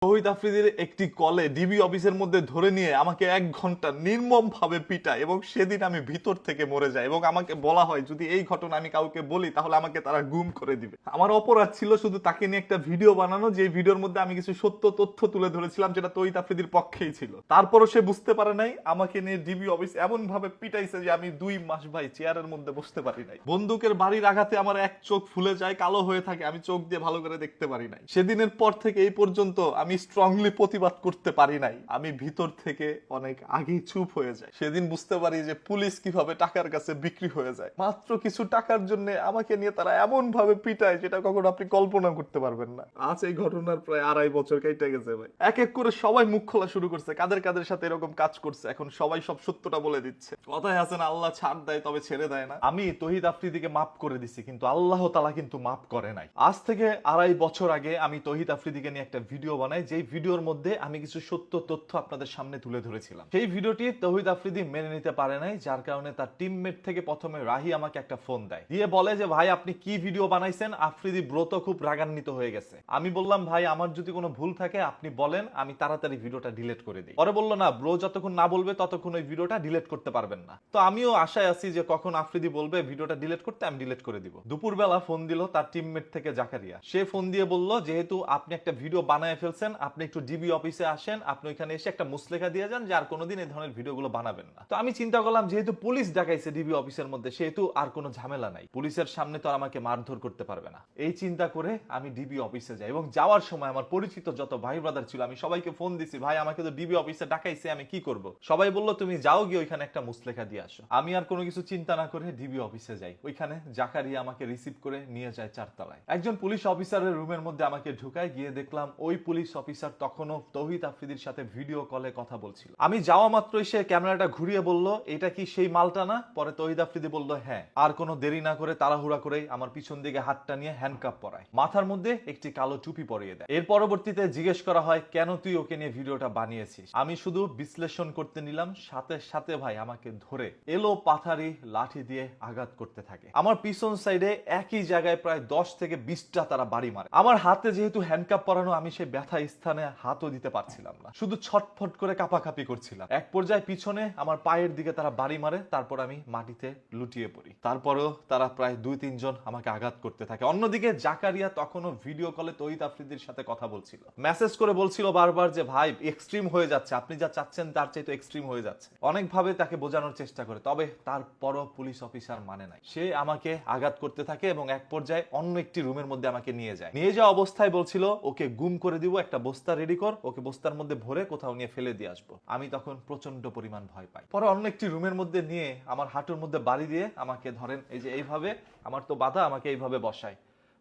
তৌহিদ আফ্রিদির একটি কলে ডিবি অফিসের মধ্যে ধরে নিয়ে আমাকে 1 ঘন্টা নির্মম ভাবে পিটায় এবং সেদিন আমি ভিতর থেকে মরে যাই এবং আমাকে বলা হয় যদি এই ঘটনা আমি কাউকে বলি তাহলে আমাকে তারা গুম করে দিবে। আমার অপরাধ ছিল শুধু তাকে নিয়ে একটা ভিডিও বানানো, যে ভিডিওর মধ্যে আমি কিছু সত্য তথ্য তুলে ধরেছিলাম যেটা তৌহিদ আফ্রিদির পক্ষেই ছিল। তারপরও সে বুঝতে পারে নাই, আমাকে নিয়ে ডিবি অফিস এমন ভাবে পিটাইছে যে আমি 2 মাস ভাই চেয়ারের মধ্যে বসতে পারি নাই। বন্দুকের বাড়ির আঘাতে আমার এক চোখ ফুলে যায়, কালো হয়ে থাকে, আমি চোখ দিয়ে ভালো করে দেখতে পারি নাই। সেদিনের পর থেকে এই পর্যন্ত আমি স্ট্রংলি প্রতিবাদ করতে পারি নাই। আমি ভিতর থেকে অনেক আগেই চুপ হয়ে যায়। সেদিন বুঝতে পারি যে পুলিশ কিভাবে টাকার কাছে বিক্রি হয়ে যায়। মাত্র কিছু টাকার জন্য আমাকে নিয়ে তারা এমন ভাবে পিটায় যেটা কখনো আপনি কল্পনা করতে পারবেন না। আজ এই ঘটনার প্রায় 2.5 বছর কেটে গেছে ভাই। এক এক করে সবাই মুখ খোলা শুরু করছে, কাদের কাদের সাথে এরকম কাজ করছে। এখন সবাই সব সত্যটা বলে দিচ্ছে। কথায় আছে না, আল্লাহ ছাড় দেয় তবে ছেড়ে দেয় না। আমি তৌহিদ আফ্রিদিকে মাফ করে দিছি, কিন্তু আল্লাহ তাআলা কিন্তু মাফ করে নাই। আজ থেকে 2.5 বছর আগে আমি তৌহিদ আফ্রিদিকে নিয়ে একটা ভিডিও বানাই, যেই ভিডিওর মধ্যে আমি কিছু সত্য তথ্য আপনাদের সামনে তুলে ধরেছিলাম। সেই ভিডিওটি তৌহিদ আফ্রিদি মেনে নিতে পারে নাই, যার কারণে তার টিমমেট থেকে প্রথমে রাহি আমাকে একটা ফোন দেয়, দিয়ে বলে যে ভাই আপনি কি ভিডিও বানাইছেন, আফ্রিদি ব্রো তো খুব রাগান্বিত হয়ে গেছে। আমি বললাম ভাই আমার যদি কোনো ভুল থাকে আপনি বলেন, আমি তাড়াতাড়ি ভিডিওটা ডিলিট করে দিই। পরে বললো না, ব্রো যতক্ষণ না বলবে ততক্ষণ ওই ভিডিওটা ডিলিট করতে পারবেন না। তো আমিও আশায় আছি যে কখন আফ্রিদি বলবে ভিডিওটা ডিলিট করতে, আমি ডিলিট করে দিব। দুপুরবেলা ফোন দিল তার টিমমেট থেকে জাকারিয়া। সে ফোন দিয়ে বলল যেহেতু আপনি একটা ভিডিও বানায় ফেলছেন, আপনি একটু ডিবি অফিসে আসেন, আপনি ওইখানে এসে একটা মুসলেখা দিয়ে যান যে আর কোনোদিন এই ধরনের ভিডিওগুলো বানাবেন না। তো আমি চিন্তা করলাম যেহেতু পুলিশ ডাকাইছে ডিবি অফিসের মধ্যে, সেহেতু আর কোনো ঝামেলা নাই, পুলিশের সামনে তো আর আমাকে মারধর করতে পারবে না। এই চিন্তা করে আমি ডিবি অফিসে যাই এবং যাওয়ার সময় আমার পরিচিত যত ভাই ব্রাদার ছিল আমি সবাইকে ফোন দিছি, ভাই আমাকে তো ডিবি অফিসে ডাকাইছে, আমি কি করব? সবাই বলল তুমি যাও গিয়ে ওইখানে একটা মুসলেখা দিয়ে আসো। আমি আর কোনো কিছু চিন্তা না করে ডিবি অফিসে যাই। ওইখানে জাকারিয়া আমাকে রিসিভ করে নিয়ে যায় 4 তলায়। একজন পুলিশ অফিসারের রুমের মধ্যে আমাকে ঢুকায়, গিয়ে দেখলাম ওই পুলিশ অফিসার তখনও তৌহিদ আফ্রিদির সাথে ভিডিও কলে কথা বলছিল। আমি যাওয়া মাত্রই সে ক্যামেরাটা ঘুরিয়ে বলল এটা কি সেই মালটা না? পরে তৌহিদ আফ্রিদি বলল হ্যাঁ। আর কোনো দেরি না করে তাড়াহুড়া করে আমার পিছন দিকে হাতটা নিয়ে হ্যান্ডকাপ পরায়, মাথার মধ্যে একটি কালো টুপি পরিয়ে দেয়। এর পরবর্তীতে জিজ্ঞেস করা হয় কেন তুই ওকে নিয়ে ভিডিওটা বানিয়েছিস? আমি শুধু বিশ্লেষণ করতে নিলাম, সাথে সাথে ভাই আমাকে ধরে এলো পাথারি লাঠি দিয়ে আঘাত করতে থাকে। আমার পিছন সাইডে একই জায়গায় প্রায় 10 থেকে 20টা তারা বাড়ি মারে। আমার হাতে যেহেতু হ্যান্ডকাপ পরানো, আমি সেই ব্যথা স্থানে হাতও দিতে পারছিলাম না, শুধু ছটফট করে কাঁপাকাঁপি করছিলাম। এক পর্যায়ে পিছনে আমার পায়ের দিকে তারা বাড়ি মারে, তারপর আমি মাটিতে লুটিয়ে পড়ি। তারপরেও তারা প্রায় 2-3 জন আমাকে আঘাত করতে থাকে। অন্যদিকে জাকারিয়া তখনও ভিডিও কলে তৌহিদ আফ্রিদির সাথে কথা বলছিল, মেসেজ করে বলছিল বারবার যে ভাই এক্সট্রিম হয়ে যাচ্ছে, আপনি যা চাচ্ছেন তার চাইতে এক্সট্রিম হয়ে যাচ্ছে। অনেকভাবে তাকে বোঝানোর চেষ্টা করে, তবে তারপরও পুলিশ অফিসার মানে নাই। সে আমাকে আঘাত করতে থাকে এবং এক পর্যায়ে অন্য একটি রুমের মধ্যে আমাকে নিয়ে যায়। নিয়ে যাওয়া অবস্থায় বলছিল ওকে গুম করে দিব, একটা বস্তা রেডি কর, ওকে বস্তার মধ্যে ভরে কোথাও নিয়ে ফেলে দিয়ে আসবো। আমি তখন প্রচন্ড পরিমাণ ভয় পাই। পরে অন্য একটি রুমের মধ্যে নিয়ে আমার হাঁটুর মধ্যে বাড়ি দিয়ে আমাকে ধরেন এই যে এইভাবে, আমার তো বাধা, আমাকে এইভাবে বসায়।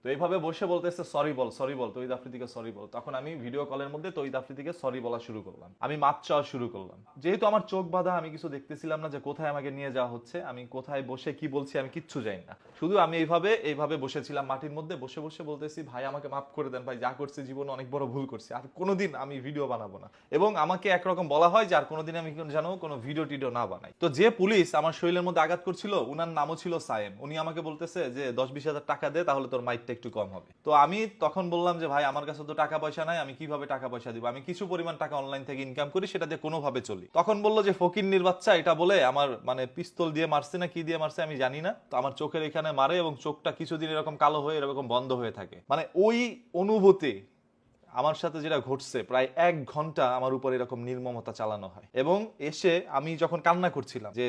তো এইভাবে বসে বলতেছে সরি বল, সরি বল, তৌহিদ আফ্রিদিকে সরি বল। তখন আমি ভিডিও কলের মধ্যে তৌহিদ আফ্রিদিকে সরি বলা শুরু করলাম, আমি মাপ চাওয়া শুরু করলাম। যেহেতু আমার চোখ বাঁধা, আমি কিছু দেখতেছিলাম না যে কোথায় আমাকে নিয়ে যাওয়া হচ্ছে, আমি কোথায় বসে কি বলছি আমি কিচ্ছু জানি না। শুধু আমি এইভাবে বসেছিলাম মাটির মধ্যে, বসে বসে বলতেছি ভাই আমাকে মাফ করে দেন, ভাই যা করছি জীবনে অনেক বড় ভুল করছি, আর কোনোদিন আমি ভিডিও বানাবো না। এবং আমাকে একরকম বলা হয় যে আর কোনোদিন আমি যেন কোনো ভিডিও টিডিও না বানাই। তো যে পুলিশ আমার শরীরের মধ্যে আঘাত করছিল উনার নামও ছিল সায়েম। উনি আমাকে বলতেছে যে 10-20 হাজার টাকা দে, তাহলে তোর মাইটটা একটু কম হবে। তো আমি তখন বললাম যে ভাই আমার কাছে তো টাকা পয়সা নাই, আমি কিভাবে টাকা পয়সা দিব? আমি কিছু পরিমাণ টাকা অনলাইন থেকে ইনকাম করি, সেটা দিয়ে কোনোভাবে চলি। তখন বললো যে ফকিন্নির বাচ্চা, এটা বলে আমার মানে পিস্তল দিয়ে মারছে না কি দিয়ে মারছে আমি জানি না, তো আমার চোখের এখানে মারে এবং চোখটা কিছুদিন এরকম কালো হয়ে এরকম বন্ধ হয়ে থাকে। মানে ওই অনুভূতি আমার সাথে যেটা ঘটছে, প্রায় 1 ঘন্টা আমার উপর এরকম নির্মমতা চালানো হয়। এবং এসে আমি যখন কান্না করছিলাম, যে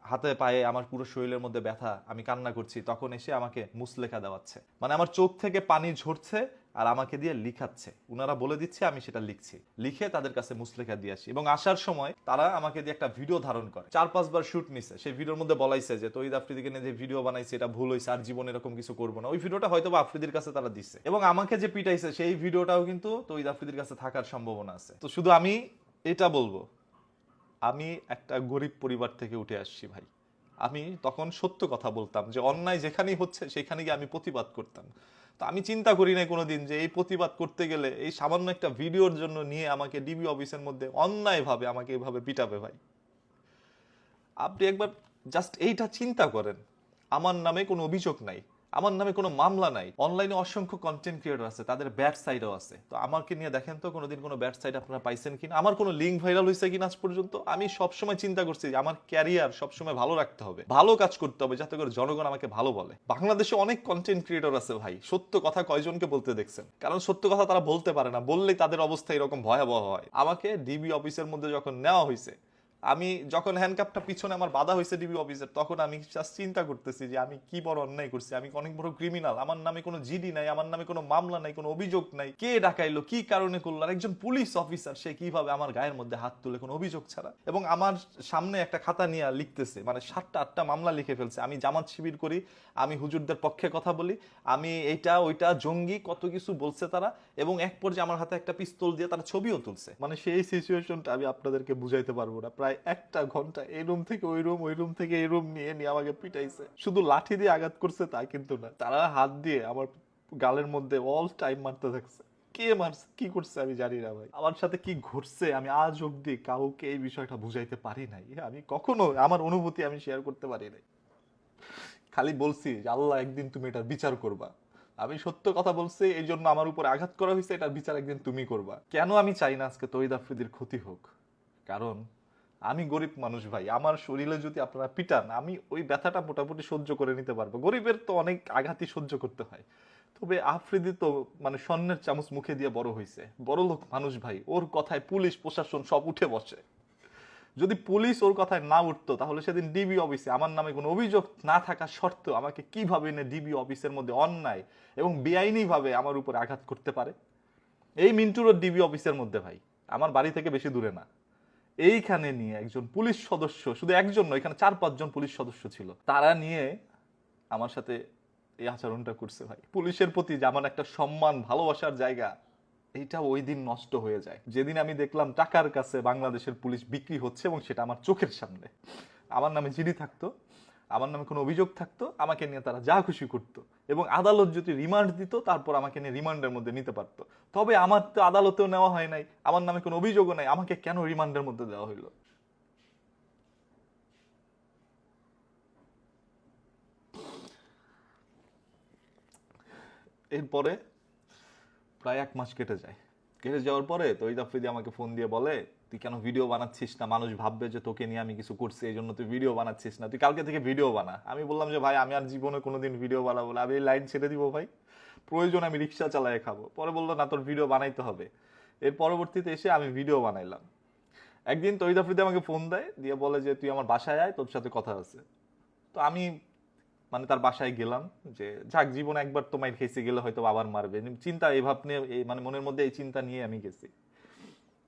হাতে পায়ে আমার পুরো শরীরের মধ্যে ব্যথা, আমি কান্না করছি, তখন এসে আমাকে মুসলেখা দেওয়াচ্ছে। মানে আমার চোখ থেকে পানি ঝরছে আর আমাকে দিয়ে লিখাচ্ছে, উনারা বলে দিচ্ছে আমি সেটা লিখছি, লিখে তাদের কাছে মুসলেখা দিয়ে আসি। এবং আসার সময় তারা আমাকে দিয়ে একটা ভিডিও ধারণ করে, 4-5 বার শুট নিছে। সেই ভিডিওর মধ্যে বলাইছে যে তৌহিদ আফ্রিদিকে নিয়ে যে ভিডিও বানাইছে এটা ভুল হয়েছে, আর জীবনে এরকম কিছু করবো না। ওই ভিডিওটা হয়তো বা আফ্রিদির কাছে তারা দিচ্ছে। এবং আমাকে যে পিটাইছে সেই ভিডিওটাও কিন্তু তৌহিদ আফ্রিদির কাছে থাকার সম্ভাবনা আছে। তো শুধু আমি এটা বলবো, আমি একটা গরিব পরিবার থেকে উঠে আসছি ভাই। আমি তখন সত্য কথা বলতাম, যে অন্যায় যেখানেই হচ্ছে সেখানে গিয়ে আমি প্রতিবাদ করতাম। তো আমি চিন্তা করি নাই কোনোদিন যে এই প্রতিবাদ করতে গেলে এই সামান্য একটা ভিডিওর জন্য নিয়ে আমাকে ডিবি অফিসের মধ্যে অন্যায়ভাবে আমাকে এইভাবে পিটাবে। ভাই আপনি একবার জাস্ট এইটা চিন্তা করেন, আমার নামে কোনো অভিযোগ নাই, আমার নামে কোনো মামলা নাই। অনলাইনে অসংখ্য কন্টেন্ট ক্রিয়েটর আছে, তাদের ব্যাড সাইডও আছে। তো আমাকে নিয়ে দেখেন তো কোনোদিন কোনো ব্যাড সাইড আপনারা পাইছেন কিনা, আমার কোনো লিঙ্ক ভাইরাল হয়েছে কিনা আজ পর্যন্ত। আমি সবসময় চিন্তা করছি যে আমার ক্যারিয়ার সবসময় ভালো রাখতে হবে, ভালো কাজ করতে হবে, যাতে করে জনগণ আমাকে ভালো বলে। বাংলাদেশে অনেক কন্টেন্ট ক্রিয়েটর আছে ভাই, সত্য কথা কয়জনকে বলতে দেখছেন? কারণ সত্য কথা তারা বলতে পারে না, বললেই তাদের অবস্থা এরকম ভয়াবহ হয়। আমাকে ডিবি অফিসের মধ্যে যখন নেওয়া হয়েছে, আমি যখন হ্যান্ডকাপটা পিছনে আমার বাধা হয়েছে ডিবি অফিসের, তখন আমি জাস্ট চিন্তা করতেছি যে আমি কি বড় অন্যায় করছি, আমি অনেক বড় ক্রিমিনাল। আমার নামে কোনো জিডি নাই, আমার নামে কোনো মামলা নাই, কোনো অভিযোগ নাই, কে ডাকাইলো, কি কারণে করলো, আর একজন পুলিশ অফিসার সে কিভাবে আমার গায়ের মধ্যে হাত তুলে কোনো অভিযোগ ছাড়া। এবং আমার সামনে একটা খাতা নিয়ে লিখতেছে, মানে 7টা 8টা মামলা লিখে ফেলছে। আমি জামাত শিবির করি, আমি হুজুরদের পক্ষে কথা বলি, আমি এইটা ওইটা জঙ্গি, কত কিছু বলছে তারা। এবং এক পর্যায়ে আমার হাতে একটা পিস্তল দিয়ে তারা ছবিও তুলছে। মানে সেই সিচুয়েশনটা আমি আপনাদেরকে বুঝাইতে পারবো না। প্রায় 1টা ঘন্টা এই রুম থেকে ওই রুম, ওই রুম থেকে এই রুম নিয়ে নিয়ে আমাকে পিটাইছে। শুধু লাঠি দিয়ে আঘাত করছে তা কিন্তু না, তারা হাত দিয়ে আমার গালের মধ্যে অল টাইম মারতে থাকছে। কে মারছে, কি করছে আমি জানি না ভাই। আমার সাথে কি ঘটছে আমি আজ অব্দি কাউকে এই বিষয়টা বুঝাইতে পারি নাই। আমি কখনো আমার অনুভূতি আমি শেয়ার করতে পারি নাই। খালি বলছি যে আল্লাহ একদিন তুমি এটার বিচার করবা। আমি সত্য কথা বলছি, এই জন্য আমার উপর আঘাত করা হয়েছে, এটার বিচার একদিন তুমি করবা। কেন আমি চাই না আজকে তহিদ আফ্রিদির ক্ষতি হোক? কারণ আমি গরিব মানুষ ভাই, আমার শরীরে যদি আপনারা পিটান, আমি ওই ব্যথাটা মোটামুটি সহ্য করে নিতে পারবো। গরিবের তো অনেক আঘাতই সহ্য করতে হয়। তবে আফ্রিদি তো মানে স্বর্ণের চামচ মুখে দিয়ে বড় হয়েছে, বড় লোক মানুষ ভাই, ওর কথায় পুলিশ প্রশাসন সব উঠে বসে। যদি পুলিশ ওর কথায় না উঠতো, তাহলে সেদিন ডিবি অফিসে আমার নামে কোনো অভিযোগ না থাকা সত্ত্বেও আমাকে কিভাবে এনে ডিবি অফিসের মধ্যে অন্যায় এবং বেআইনি ভাবে আমার উপর আঘাত করতে পারে। এই মিন্টুর ডিবি অফিসের মধ্যে ভাই, আমার বাড়ি থেকে বেশি দূরে না, এইখানে নিয়ে একজন পুলিশ সদস্য, শুধু একজন নয়, এখানে 4-5 জন পুলিশ সদস্য ছিল, তারা নিয়ে আমার সাথে এই আচরণটা করছে ভাই। পুলিশের প্রতি যে আমার একটা সম্মান ভালোবাসার জায়গা, এইটা ওই দিন নষ্ট হয়ে যায় যেদিন আমি দেখলাম টাকার কাছে বাংলাদেশের পুলিশ বিক্রি হচ্ছে, এবং সেটা আমার চোখের সামনে। আমার নামে জিডি থাকতো, আমার নামে কোনো অভিযোগ থাকতো, আমাকে নিয়ে তারা যা খুশি করতো, এবং আদালত যদি রিমান্ড দিত তারপর আমাকে নিয়ে রিমান্ডের মধ্যে নিতে পারতো। তবে আমার তো আদালতেও নেওয়া হয় নাই, আমার নামে কোনো অভিযোগও নাই, আমাকে কেন রিমান্ডের মধ্যে দেওয়া হইলো? এরপরে প্রায় 1 মাস কেটে যায়। কেটে যাওয়ার পরে তহিদ আফ্রিদি আমাকে ফোন দিয়ে বলে, তুই কেন ভিডিও বানাচ্ছিস না? মানুষ ভাববে যে তোকে নিয়ে আমি কিছু করছি, এই জন্য তুই ভিডিও বানাচ্ছিস না, তুই কালকে থেকে ভিডিও বানা। আমি বললাম যে ভাই আমি আর জীবনে কোনোদিন ভিডিও বানাবো না, আমি এই লাইন ছেড়ে দিব ভাই, প্রয়োজন আমি রিক্সা চালায় খাবো। পরে বললো না, তোর ভিডিও বানাইতে হবে। এর পরবর্তীতে এসে আমি ভিডিও বানাইলাম। একদিন তহিদ আফ্রিদি আমাকে ফোন দেয়, দিয়ে বলে যে তুই আমার বাসায় আয়, তোর সাথে কথা আছে। তো আমি মানে তার বাসায় গেলাম, যে যাক জীবনে একবার তো মাইর খেয়েছি, গেলে হয়তো আবার মারবে, চিন্তা এই ভাব নিয়ে, মানে মনের মধ্যে এই চিন্তা নিয়ে আমি গেছি।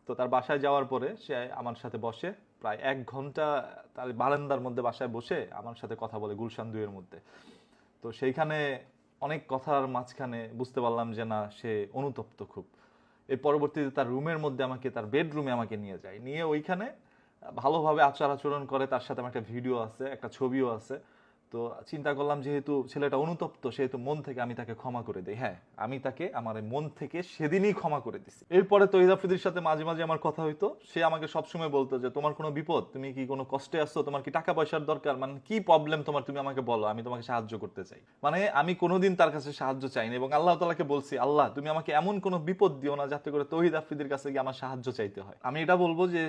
তো তার বাসায় যাওয়ার পরে সে আমার সাথে বসে প্রায় 1 ঘন্টা, তার বারান্দার মধ্যে বাসায় বসে আমার সাথে কথা বলে গুলশান 2-এর মধ্যে। তো সেইখানে অনেক কথার মাঝখানে বুঝতে পারলাম যে না, সে অনুতপ্ত খুব। এর পরবর্তীতে তার রুমের মধ্যে আমাকে, তার বেডরুমে আমাকে নিয়ে যায়, নিয়ে ওইখানে ভালোভাবে আচার আচরণ করে। তার সাথে আমার একটা ভিডিও আছে, একটা ছবিও আছে। তো চিন্তা করলাম যেহেতু ছেলেটা অনুতপ্ত, সেহেতু মন থেকে আমি তাকে ক্ষমা করে দিই। হ্যাঁ, আমি তাকে আমার মন থেকে সেদিনই ক্ষমা করে দিছি। এরপরে তহিদ আফ্রিদির সাথে মাঝে মাঝে আমার কথা হইতো। সে আমাকে সবসময় বলতো যে তোমার কোনো বিপদ, তুমি কি কোনো কষ্টে আসছো, তোমার কি টাকা পয়সার দরকার, মানে কি প্রবলেম তোমার, তুমি আমাকে বলো, আমি তোমাকে সাহায্য করতে চাই। মানে আমি কোনোদিন তার কাছে সাহায্য চাইনি, এবং আল্লাহ তাআলাকে বলছি, আল্লাহ তুমি আমাকে এমন কোনো বিপদ দিও না যাতে করে তহিদ আফ্রিদির কাছে গিয়ে আমার সাহায্য চাইতে হয়। আমি এটা বলবো যে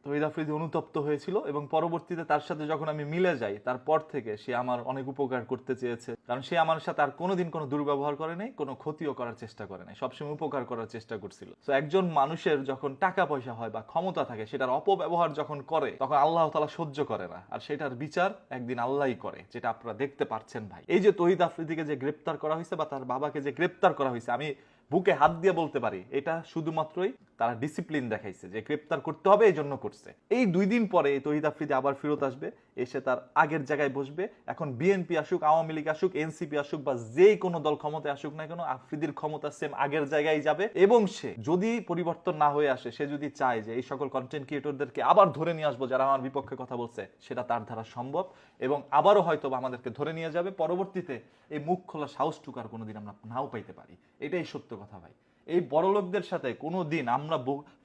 তহিদ আফ্রিদি অনুতপ্ত হয়েছিল, এবং পরবর্তীতে তার সাথে যখন আমি মিলে যাই, তারপর থেকে সে আমার অনেক উপকার করতে চেয়েছে। কারণ সে আমার সাথে আর কোনোদিন কোনো দুর্ব্যবহার করে নাই, কোনো ক্ষতিও করার চেষ্টা করে নাই, সবসময় উপকার করার চেষ্টা করছিল। তো একজন মানুষের যখন টাকা পয়সা হয় বা ক্ষমতা থাকে, সেটার অপব্যবহার যখন করে, তখন আল্লাহ তাআলা সহ্য করে না, আর সেটার বিচার একদিন আল্লাহই করে, যেটা আপনারা দেখতে পাচ্ছেন ভাই। এই যে তহিদ আফ্রিদিকে যে গ্রেপ্তার করা হয়েছে, বা তার বাবাকে যে গ্রেপ্তার করা হয়েছে, আমি বুকে হাত দিয়ে বলতে পারি এটা শুধুমাত্রই তারা ডিসিপ্লিন দেখাইছে, যে গ্রেপ্তার করতে হবে এই জন্য করছে। এই 2 দিন পরে তহিদ আফ্রিদি আবার ফেরত আসবে, এসে তার আগের জায়গায় বসবে। এখন বিএনপি আসুক, আওয়ামী লীগ আসুক, এনসিপি আসুক, বা যে কোনো দল ক্ষমতায় আসুক না কেন, আফ্রিদির ক্ষমতা সেম আগের জায়গায় যাবে। এবং সে যদি পরিবর্তন না হয়ে আসে, সে যদি চায় যে এই সকল কন্টেন্ট ক্রিয়েটরদেরকে আবার ধরে নিয়ে আসবো যারা আমার বিপক্ষে কথা বলছে, সেটা তার দ্বারা সম্ভব, এবং আবারও হয়তো আমাদেরকে ধরে নিয়ে যাবে। পরবর্তীতে এই মুখ খোলা সাহসটুকু আর কোনোদিন আমরা নাও পাইতে পারি। এটাই সত্য কথা ভাই। এই বড়লোকদের সাথে কোনোদিন আমরা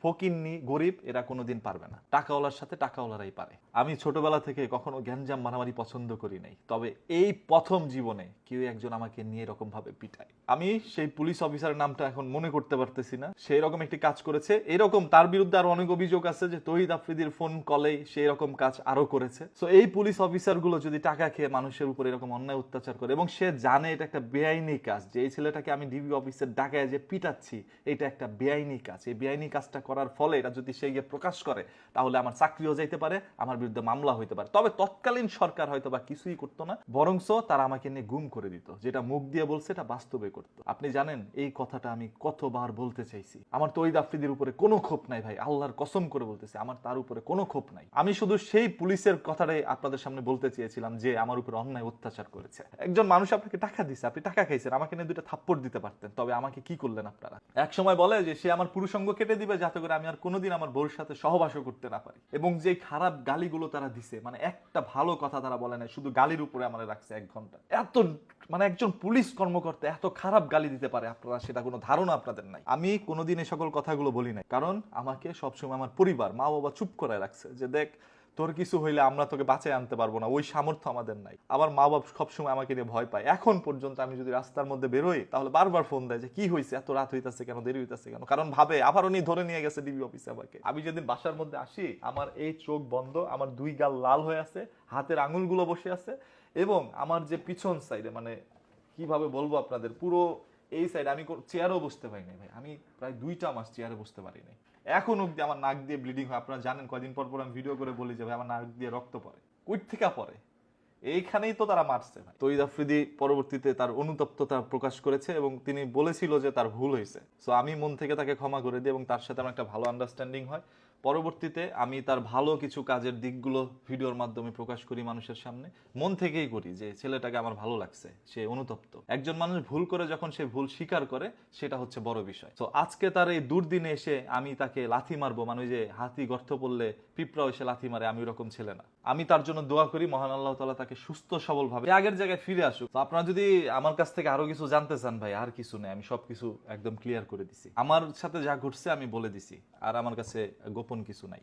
ফকিন্নি গরিব এরা কোনোদিন পারবে না। টাকাওয়ালার সাথে টাকাওয়ালারাই পারে। আমি ছোটবেলা থেকে কখনো গ্যাঞ্জাম মারামারি পছন্দ করি নাই, তবে এই প্রথম জীবনে কেউ একজন আমাকে নিয়ে এরকম ভাবে পিটায়। আমি সেই পুলিশ অফিসারের নামটা এখন মনে করতে পারতেছি না, সেই রকম একটি কাজ করেছে। এরকম তার বিরুদ্ধে আরো অনেক অভিযোগ আছে যে তৌহিদ আফ্রিদির ফোন কলেই সেই রকম কাজ আরো করেছে। সো এই পুলিশ অফিসার গুলো যদি টাকা খেয়ে মানুষের উপর এরকম অন্যায় অত্যাচার করে এবং সে জানে এটা একটা বেআইনি কাজ, যে এই ছেলেটাকে আমি ডিবি অফিসের ডাকায় যে পিটাচ্ছি এটা একটা বেআইনি কাজ, এই বেআইনি কাজটা করার ফলে এটা যদি সে গিয়ে প্রকাশ করে তাহলে আমার চাকরিও যাইতে পারে, আমার বিরুদ্ধে মামলা হইতে পারে। তবে তৎকালীন সরকার হয়তো বা কিছুই করতো না, বরংস তারা আমাকে নিয়ে গুম করে দিত। যেটা মুখ দিয়ে বলছে এটা বাস্তবে করতো। আপনি জানেন এই কথাটা আমি কতবার বলতে চাইছি। আমার তৌহিদ আফ্রিদির উপরে কোনো ক্ষোভ নাই ভাই, আল্লাহর কসম করে বলতেছি আমার তার উপরে কোনো ক্ষোভ নাই। আমি শুধু সেই পুলিশের কথাটাই আপনাদের সামনে বলতে চেয়েছিলাম যে আমার উপর অন্যায় অত্যাচার করেছে। একজন মানুষ আপনাকে টাকা দিছে, আপনি টাকা খাইছেন, আমাকে নিয়ে দুইটা থাপ্পড় দিতে পারতেন, তবে আমাকে কি করলেন আপনারা? এক সময় বলে যে সে আমার পুরুষাঙ্গ কেটে দিবে যাতে করে আমি আর কোনোদিন আমার বউর সাথে সহবাসও করতে না পারি। এবং যে খারাপ গালিগুলো তারা দিছে, মানে একটা ভালো কথা তারা বলে নাই, শুধু গালির উপরে আমার রাখছে 1 ঘন্টা। এত মানে একজন পুলিশ কর্মকর্তা এত খারাপ গালি দিতে পারে, আপনারা সেটা কোনো ধারণা আপনাদের নাই। আমি কোনোদিন এই সকল কথাগুলো বলি নাই, কারণ আমাকে সবসময় আমার পরিবার মা বাবা চুপ করে রাখছে যে দেখ তোর কিছু হইলে আমরা তোকে বাঁচায় আনতে পারবো না, ওই সামর্থ্য আমাদের নাই। আমার মা বাবা সবসময় আমাকে নিয়ে ভয় পায়। এখন পর্যন্ত আমি যদি রাস্তার মধ্যে বেরোই তাহলে বারবার ফোন দেয় যে কি হয়েছে, এত রাত হইতাছে কেন, দেরি হইতাছে কেন, কারণ ভাবে আবার উনি ধরে নিয়ে গেছে ডিবি অফিসে আমাকে। আমি যেদিন বাসার মধ্যে আসি আমার এই চোখ বন্ধ, আমার 2 গাল লাল হয়ে আছে, হাতের আঙুলগুলো বসে আছে, এবং আমার যে পিছন সাইডে মানে কিভাবে বলবো আপনাদের, পুরো এই সাইড আমি চেয়ারও বসতে পারি নাই ভাই। আমি প্রায় 2টা মাস চেয়ারে বসতে পারি নাই। এখন অব্দি আমার নাক দিয়ে ব্লিডিং হয়। আপনারা জানেন কয়দিন পর পর আমি ভিডিও করে বলি যে ভাই আমার নাক দিয়ে রক্ত পড়ে। কই থেকে পড়ে? এইখানেই তো তারা মারছে ভাই। তৌহিদ আফ্রিদি পরবর্তীতে তার অনুতপ্ততা প্রকাশ করেছে এবং তিনি বলেছিল যে তার ভুল হয়েছে। সো আমি মন থেকে তাকে ক্ষমা করে দিই এবং তার সাথে আমার একটা ভালো আন্ডারস্ট্যান্ডিং হয়। পরবর্তীতে আমি তার ভালো কিছু কাজের দিকগুলো ভিডিওর মাধ্যমে প্রকাশ করি মানুষের সামনে। মন থেকেই করি যে ছেলেটাকে আমার ভালো লাগছে, সে অনুতপ্ত। একজন মানুষ ভুল করে যখন সে ভুল স্বীকার করে সেটা হচ্ছে বড় বিষয়। তো আজকে তার এই দুর্দিনে এসে আমি তাকে লাথি মারবো, মানে যে হাতি গর্ত পড়লে পিঁপড়াও এসে লাথি মারে, আমি ওরকম ছেলে না। আমি তার জন্য দোয়া করি মহান আল্লাহ তাআলা তাকে সুস্থ সবল ভাবে আগের জায়গায় ফিরে আসুক। তো আপনারা যদি আমার কাছ থেকে আরো কিছু জানতে চান ভাই, আর কিছু নেই, আমি সবকিছু একদম ক্লিয়ার করে দিছি। আমার সাথে যা ঘটছে আমি বলে দিছি, আর আমার কাছে গোপন কিছু নাই।